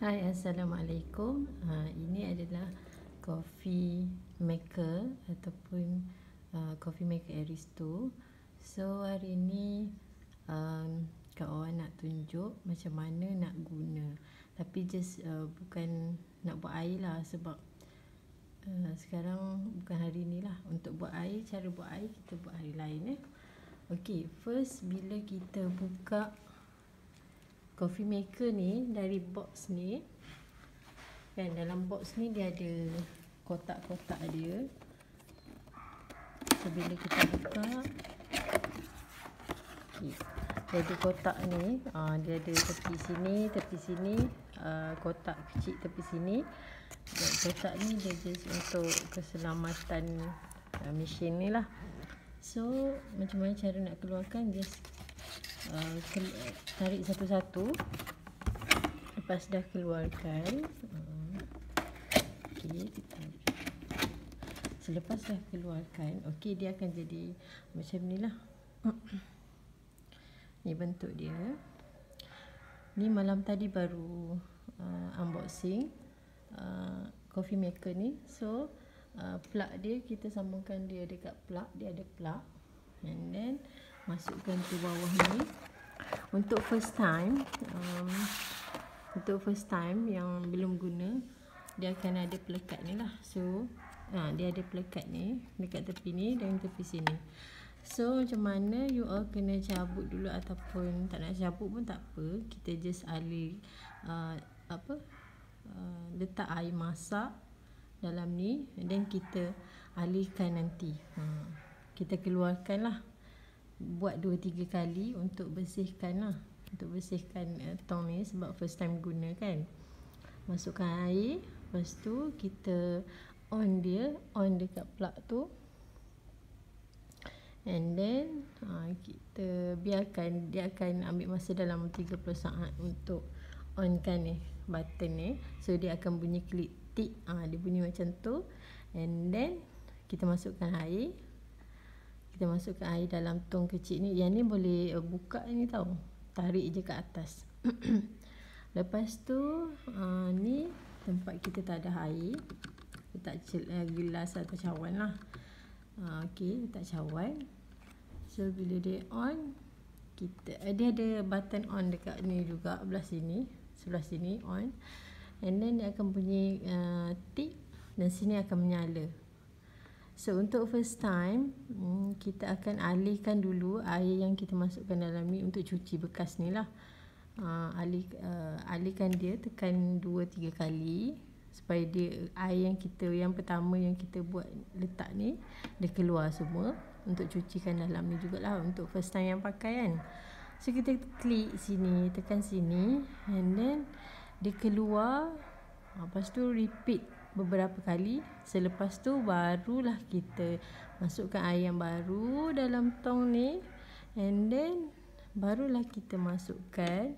Hai, Assalamualaikum. Ini adalah coffee maker ataupun coffee maker Aristo. So hari ini Kak Awa nak tunjuk macam mana nak guna. Tapi just bukan nak buat air lah, sebab sekarang bukan hari ni lah untuk buat air. Cara buat air kita buat hari lain. Okay, first bila kita buka coffee maker ni dari box ni, kan, dalam box ni dia ada kotak-kotak dia. So bila kita buka, okay, dia ada kotak ni, dia ada tepi sini, kotak kecil tepi sini. Dan kotak ni dia just untuk keselamatan mesin ni lah. So macam mana cara nak keluarkan, just tarik satu-satu. Lepas dah keluarkan, okey, selepas dah keluarkan, okey, dia akan jadi macam ni lah. Ni bentuk dia. Ni malam tadi baru unboxing coffee maker ni. So plug dia, kita sambungkan dia dekat plug. Dia ada plug, and then masukkan ke bawah ni. Untuk first time yang belum guna, dia akan ada pelekat ni lah. So dia ada pelekat ni dekat tepi ni dan tepi sini. So macam mana, you all kena cabut dulu, ataupun tak nak cabut pun tak apa. Kita just alih letak air masak dalam ni, dan kita alihkan nanti. Kita keluarkan lah, buat 2-3 kali untuk bersihkan lah, untuk bersihkan tong ni, sebab first time guna kan. Masukkan air, lepas tu kita on dekat plug tu, and then kita biarkan dia akan ambil masa dalam 30 saat untuk onkan ni, button ni. So dia akan bunyi klik tik, dia bunyi macam tu. And then kita masukkan air. Kita masukkan air dalam tong kecil ni. Yang ni boleh buka ni tau, tarik je kat atas. Lepas tu ni tempat kita tak ada air, letak gelas atau cawan lah. Okey, letak cawan. So bila dia on, dia ada button on dekat ni juga, sebelah sini on. And then dia akan bunyi tik, dan sini akan menyala. So untuk first time, kita akan alihkan dulu air yang kita masukkan dalam ni untuk cuci bekas ni lah. Alihkan dia, tekan 2-3 kali supaya dia air yang pertama yang kita buat letak ni, dia keluar semua, untuk cucikan dalam ni jugalah, untuk first time yang pakai kan. So kita klik sini, tekan sini, and then dia keluar. Lepas tu repeat beberapa kali. Selepas tu barulah kita masukkan air yang baru dalam tong ni, and then barulah kita masukkan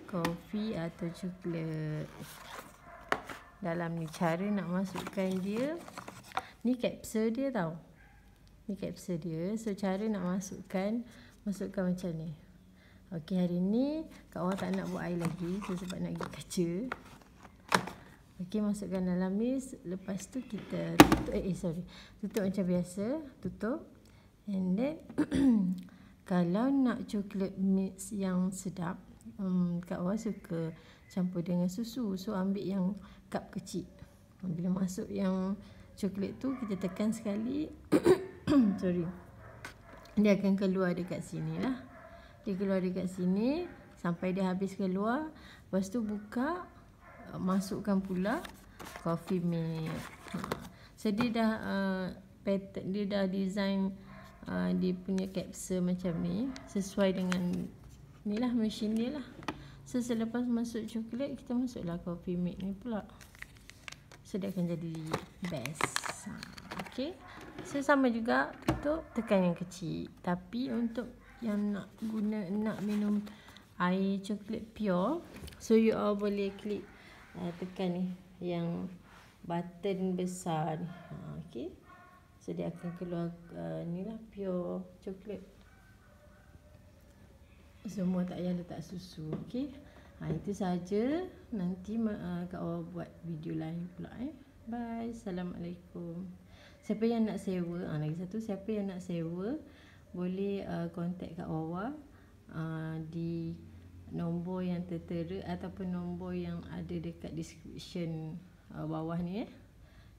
kopi atau coklat dalam ni. Cara nak masukkan dia, ni kapsul dia tau, ni kapsul dia. So cara nak masukkan macam ni. Okey, hari ni Kak Awa tak nak buat air lagi, sebab nak pergi kerja. Okey, masukkan dalam ni. Lepas tu kita tutup macam biasa, tutup. And then kalau nak coklat mix yang sedap, Kak Awa suka campur dengan susu. So ambil yang cup kecil. Bila masuk yang coklat tu, kita tekan sekali. Dia akan keluar dekat sini lah. Dia keluar dekat sini sampai dia habis keluar. Lepas tu buka, masukkan pula coffee mix. So dia dah pattern, dia dah design dia punya kapsul macam ni, sesuai dengan ni lah, mesin dia lah. So selepas masuk coklat, kita masuklah coffee mix ni pula. So dia akan jadi best. Okay, so sama juga, tutup, tekan yang kecil. Tapi untuk yang nak minum air coklat pure, so you all boleh klik tekan ni yang button besar ni. Okey, so dia akan keluar ni lah, pure coklat. Semua tak payah letak susu. Okey, Itu saja. Nanti Kak Awa buat video lain pula. Bye. Assalamualaikum. Siapa yang nak sewa, lagi satu, siapa yang nak sewa boleh contact Kak Awa di nombor yang tertera ataupun nombor yang ada dekat description bawah ni.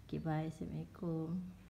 Okay, bye. Assalamualaikum.